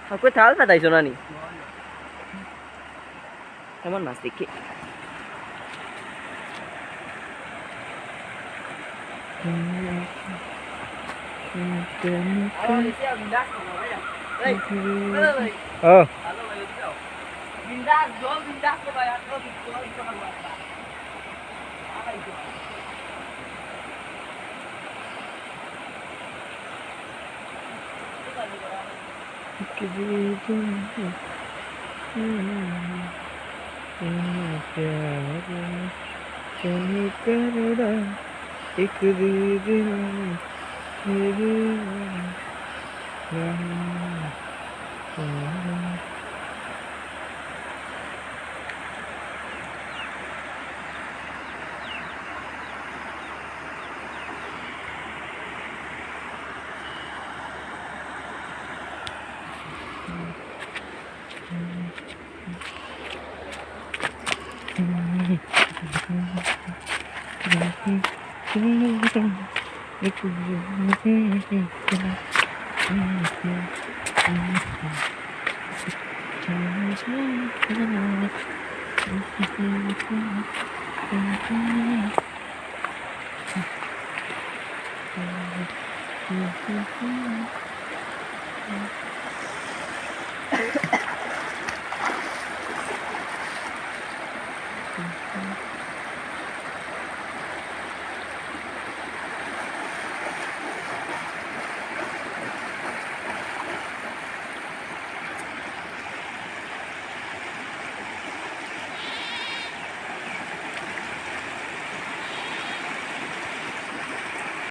Aku tahu pada iso nani. Emang mas dikit. Oh. Bindas, jual bindas ko bayar ko jual itu kan apa? Apa itu? एक दिन